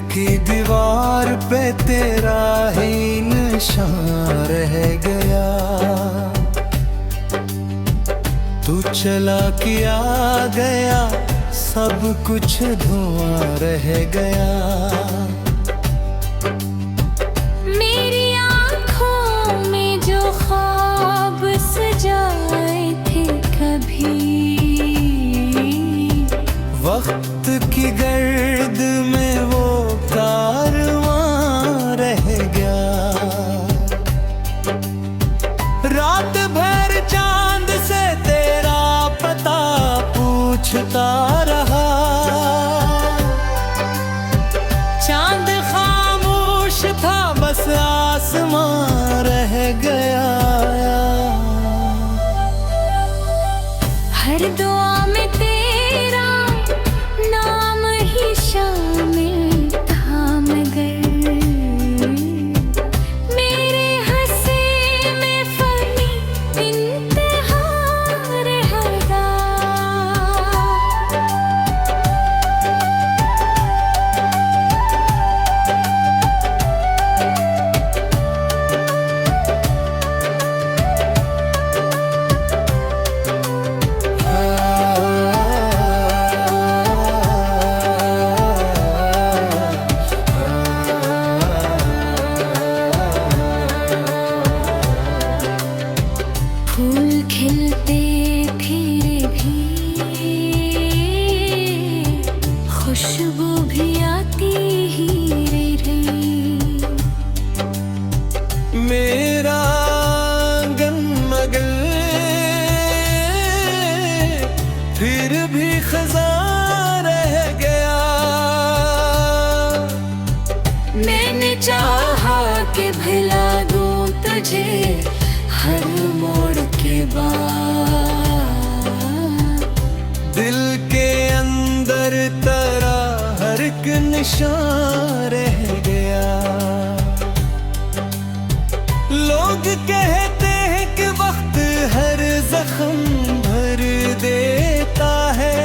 की दीवार पे तेरा ही निशान रह गया। तू चला किया गया, सब कुछ धुआं रह गया। मेरी आँखों में जो ख्वाब सजाए थे कभी, वक्त की गर्द में वो कारवां रह गया। रात भर चांद से तेरा पता पूछता रहा। चांद खामोश था, बस आसमां रह गया। हर दुआ में तेरा नाम ही शामिल था, मगर मेरे हंसे में फनी इंतहा रह गया। फूल खिलते फिर भी, खुशबू भी आती ही रही। मेरा आंगन मगल फिर भी खज़ां रह गया। मैंने चाहा कि भुला दूं तुझे हर मोड़ के बाद, दिल के अंदर तेरा हर एक निशान रह गया। लोग कहते हैं कि वक्त हर जख्म भर देता है।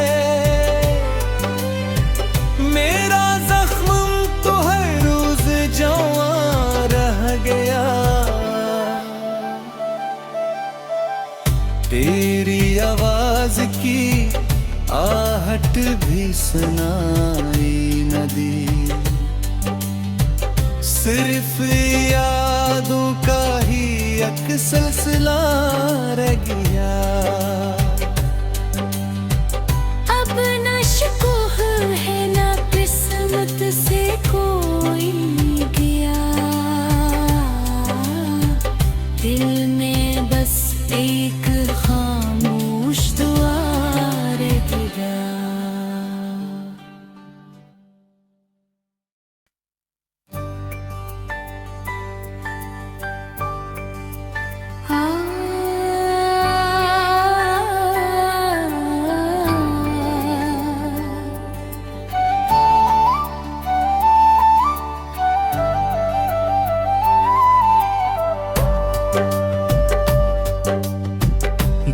मेरा जख्म तो हर रोज जवां रह गया। तेरी आवाज की आहट भी सुनाई न दी, सिर्फ यादों का ही एक सिलसिला रह गया। अब न शिकवा है न किस्मत से कोई गया। दिल में बस एक खामोश दुआ रह गया।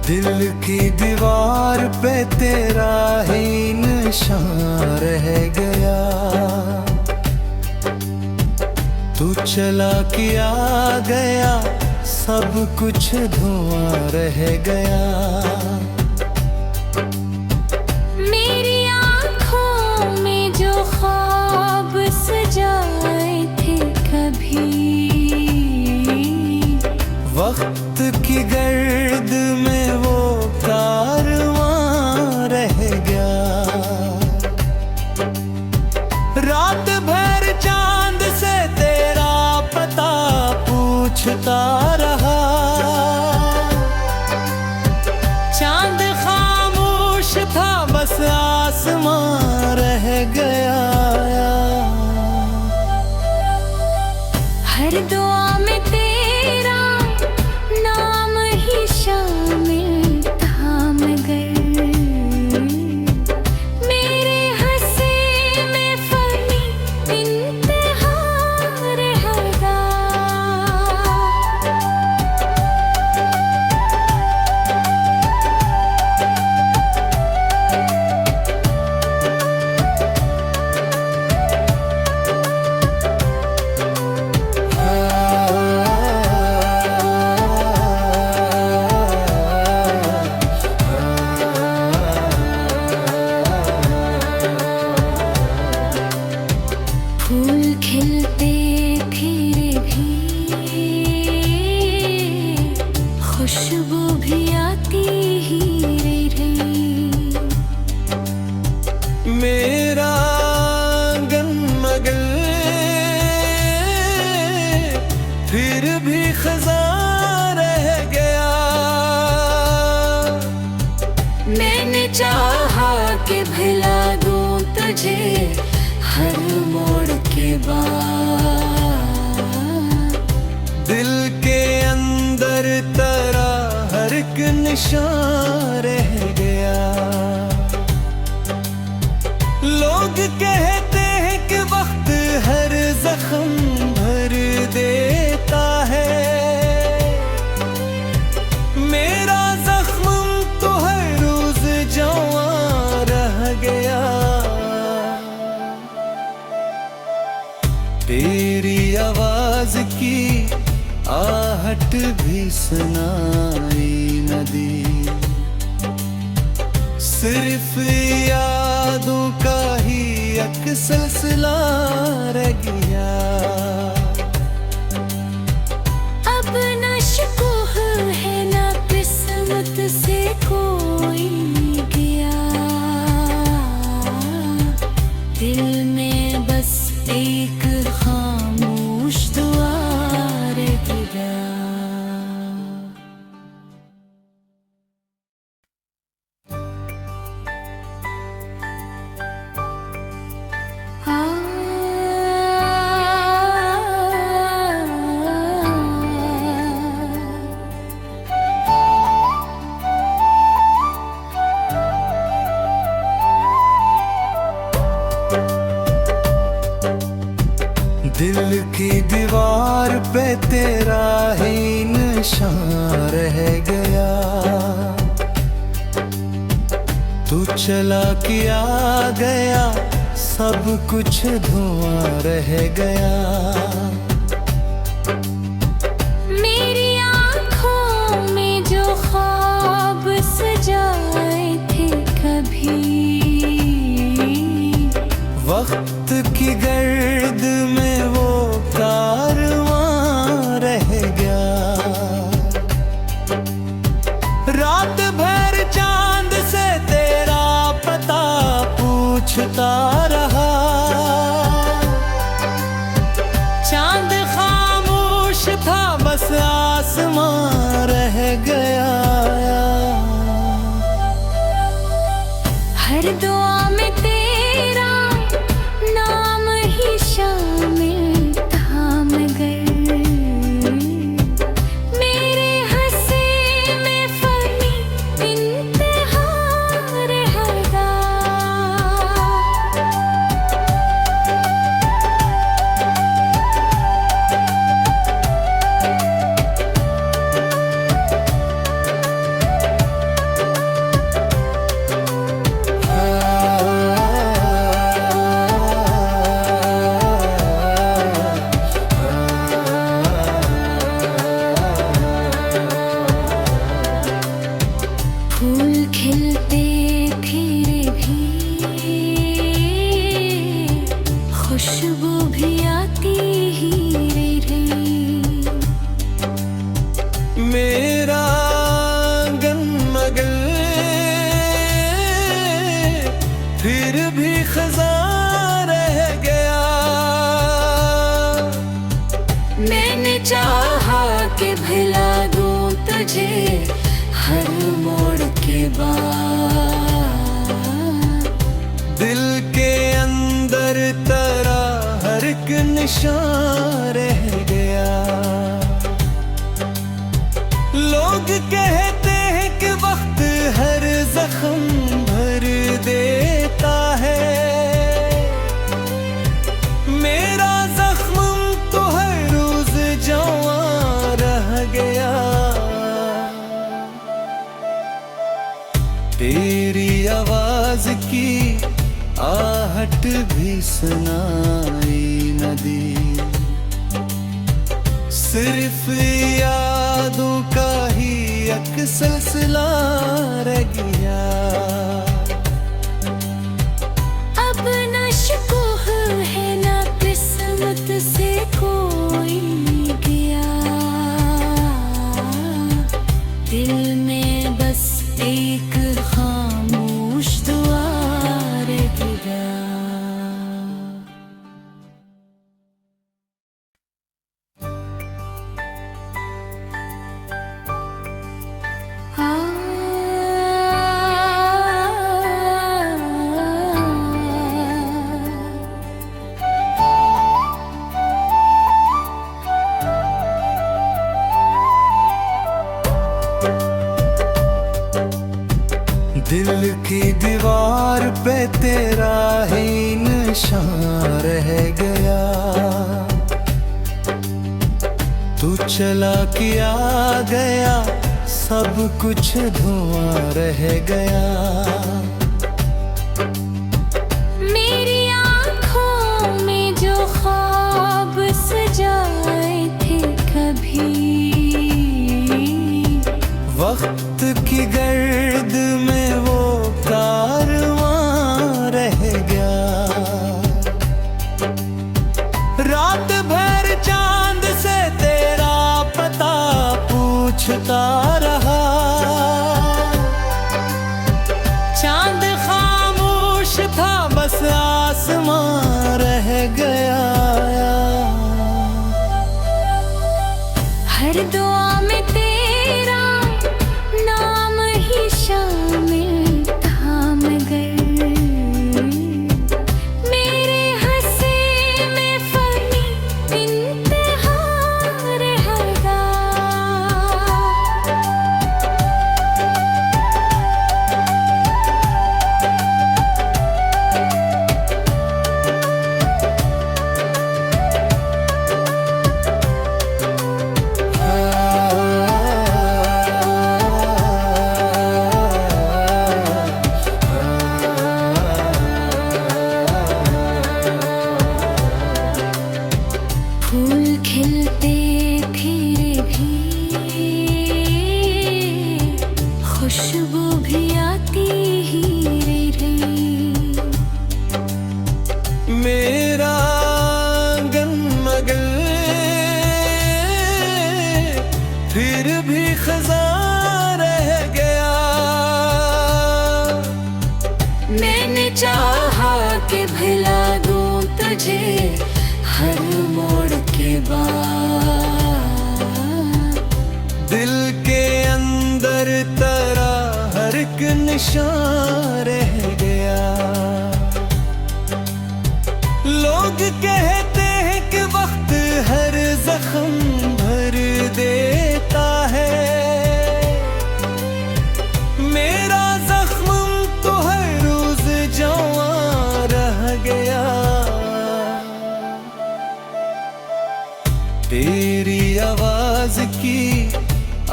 दिल की दीवार पे तेरा ही निशान रह गया। तू चला किया गया, सब कुछ धुआं रह गया। मेरी आँखों में जो ख्वाब सजाए थे कभी, वक्त की गर्द में वो कारवां रह गया। रात भर चांद से तेरा पता पूछता रहा। चांद खामोश था, बस आसमां रह गया। हर दुआ में तेरा नाम ही शामिल था, मगर मेरे हंसे में फनी इंतहा रह गया। भी आती ही रही। मेरा आंगन मगल फिर भी खज़ां रह गया। मैंने चाहा कि भुला दूं तुझे हर मोड़ के बाद। दिल के अंदर तेरा हर एक निशान रह गया। लोग कहते हैं कि वक्त हर जख्म भर देता है। मेरा जख्म तो हर रोज जवां रह गया। तेरी आवाज की आहट भी सुनाई न दी। सिर्फ यादों का ही एक सिलसिला रह गया। अब न शिकवा है न किस्मत से कोई गया। दिल में बस एक खामोश दुआ रह गया। दिल की दीवार पे तेरा ही निशान रह गया। तू चला किया गया, सब कुछ धुआं रह गया। मेरी आँखों में जो ख्वाब सजाए थे कभी, वक्त की गर्द में वो कारवां रह गया। रात भर चांद से तेरा पता पूछता रहा। चांद खामोश था, बस आसमां रह गया। हर दुआ में तेरा नाम ही शामिल था मगर मेरे हंसे में फनी इंतहा रह गया। फूल खिलते फिर भी खुशबू भी आती ही रही। मेरा आंगन मगल फिर भी खज़ां रह गया। मैंने चाहा कि भुला दूं तुझे हर मोड़ के बाद। दिल के अंदर तेरा हर एक निशान रह गया। लोग कहते हैं कि वक्त हर जख्म भर देता है। मेरा जख्म तो हर रोज जवां रह गया। तेरी आवाज की आहट भी सुनाई न दी। सिर्फ यादों का ही एक सिलसिला रह गया। अब न शिकवा है न किस्मत से कोई गया। दिल में बस एक खामोश दुआ रह गया। दिल की दीवार पे तेरा ही निशान रह गया। तू चला किया गया, सब कुछ धुआं रह गया। मेरी आँखों में जो ख्वाब सजाए थे कभी, वक्त की गर्द में वो कारवां रह गया। रात भर चांद से तेरा पता पूछता रहा। चांद खामोश था, बस आसमां रह गया। हर दुआ में तेरा नाम ही शामिल था, मगर मेरे हंसे में फनी इंतहा रह गया। फूल खिलते फिर भी, खुशबू भी आती ही रही। मेरा गनमगन फिर भी खज़ां रह गया। मैंने चाहा कि भुला दूं तुझे हर मोड़ के बाद। दिल के अंदर तेरा हर एक निशान रह गया। लोग कहते हैं कि वक्त हर जख्म भर देता है। मेरा जख्म तो हर रोज जवां रह गया। तेरी आवाज की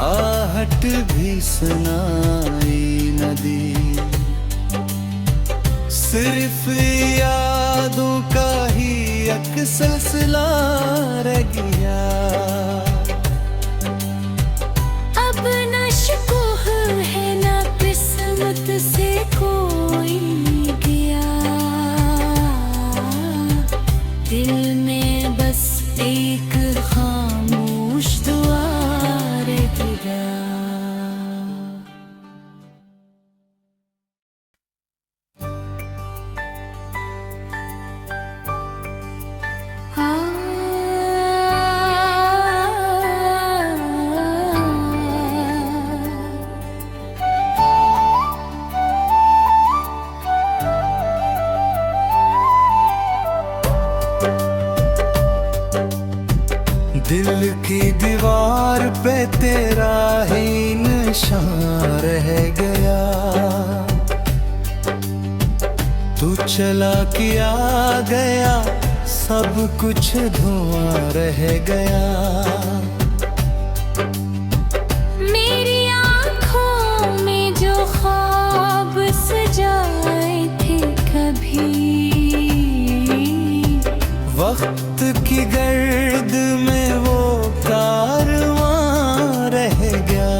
आहट भी सुनाई न दी। सिर्फ यादों का ही एक सिलसिला रह गया। अब न शुक्र है न किस्मत से कोई गया। दिल में बस एक खामोश दुआ रह गया। दिल की दीवार पे तेरा ही निशान रह गया। तू चला किया गया, सब कुछ धुआं रह गया। मेरी आँखों में जो ख्वाब सजाए थे कभी, वक्त की गर्द में वो कारवां रह गया।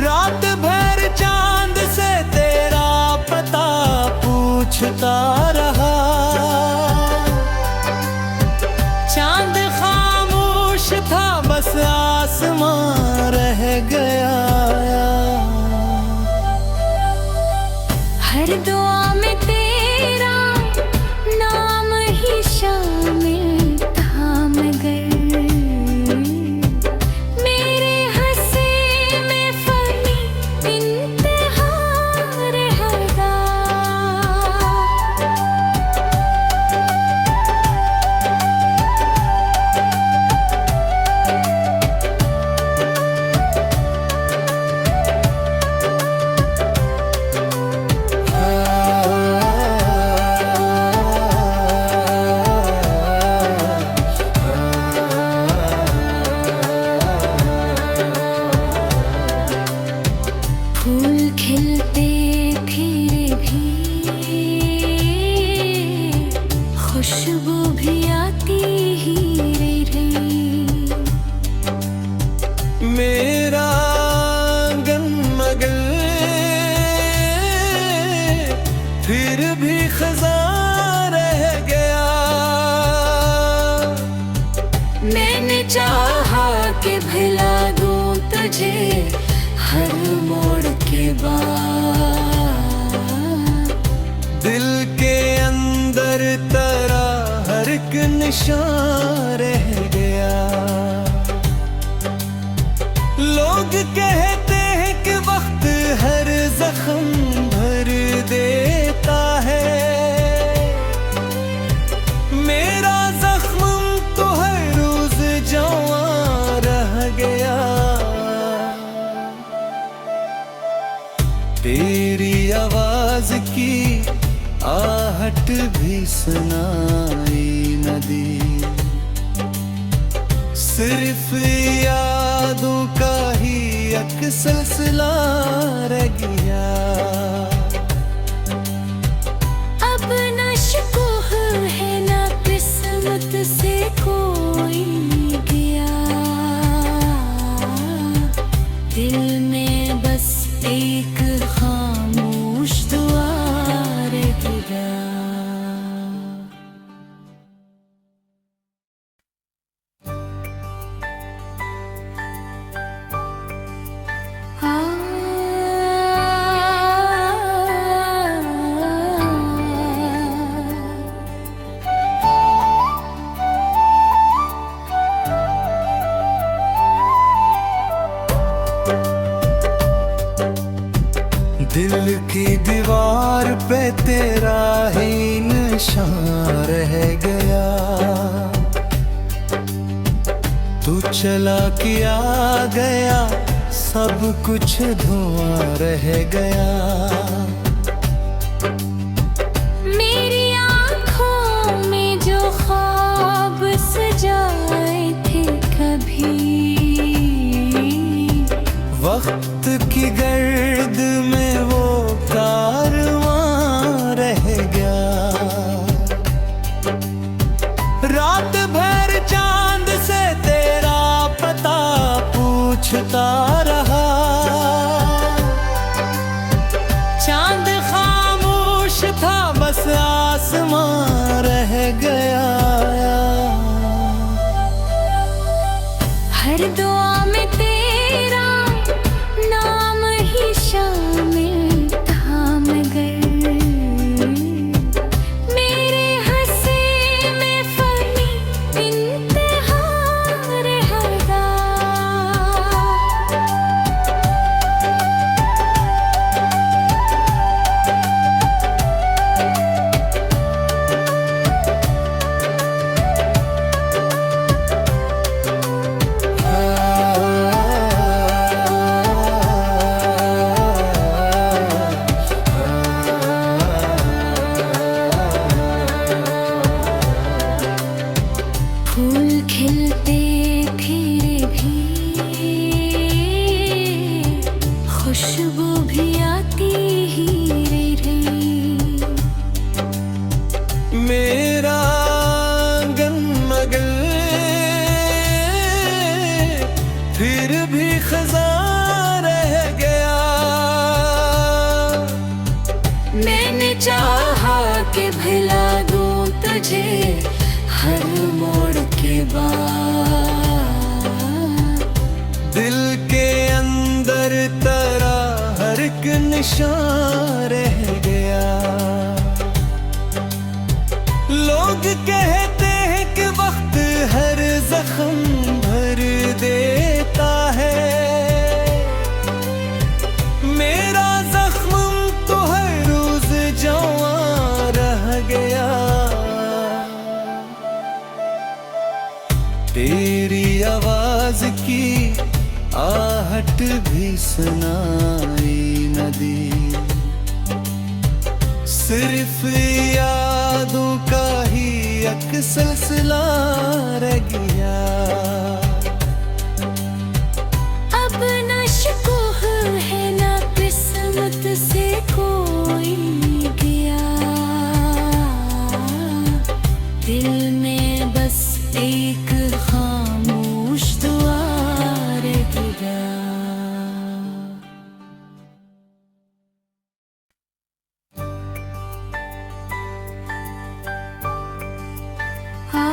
रात भर चांद से तेरा पता पूछता रहा। चांद तुझे हर मोड़ के बाद। दिल के अंदर तेरा हर एक निशान रह गया। लोग कहते हैं कि वक्त हर जख्म भर देता है। मेरा जख्म तो हर रोज जवां रह गया। तेरी आवाज की आहट भी सुनाई न दी। सिर्फ यादों का ही एक सिलसिला रह गया। अब न शिकवा है न किस्मत से कोई गया। दिल में बस एक खामोश दुआ रह गया। दिल की दीवार पे तेरा ही निशान रह गया। तू चला किया गया, सब कुछ धुआं रह गया। मेरी आँखों में जो ख्वाब सजाए थे कभी, वक्त की गर्द में वो कारवां रह गया। रात भर चांद से तेरा पता पूछता रहा। चांद खामोश था, बस आसमां रह गया। हर दुआ में तेरा नाम ही शामिल था, मगर मेरे हंसे में फनी इंतहा रह गया। फूल खिलते फिर भी खुशबू भी आती ही रही। मेरा आंगन मगर फिर भी खज़ां रह गया। मैंने चाहा कि भुला दूं तुझे हर मोड़ के बाद। दिल के अंदर तेरा हर एक निशान रह गया। लोग कहते हैं कि वक्त हर जख्म भर देता है। मेरा जख्म तो हर रोज जवां रह गया। तेरी आवाज की आहट भी सुनाई न दी। सिर्फ यादों का ही एक सिलसिला रह गया। अब न शिकवा है न किस्मत से कोई गया। दिल में बस एक खामोश दुआ रह गया। आ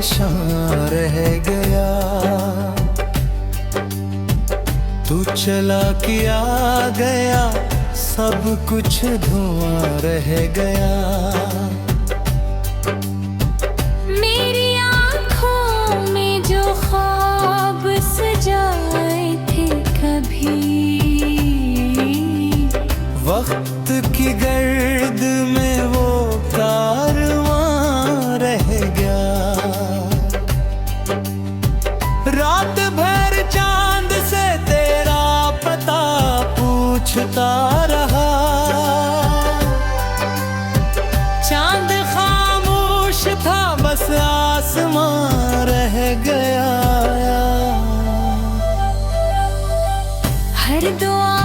निशान रह गया। तू चला किया गया, सब कुछ धुआं रह गया। मेरी आँखों में जो ख्वाब सजाए थे कभी, वक्त की गर्द में वो कारवां रह गया। रात भर चांद से तेरा पता पूछता रहा। चांद खामोश था, बस आसमां रह गया। हर दुआ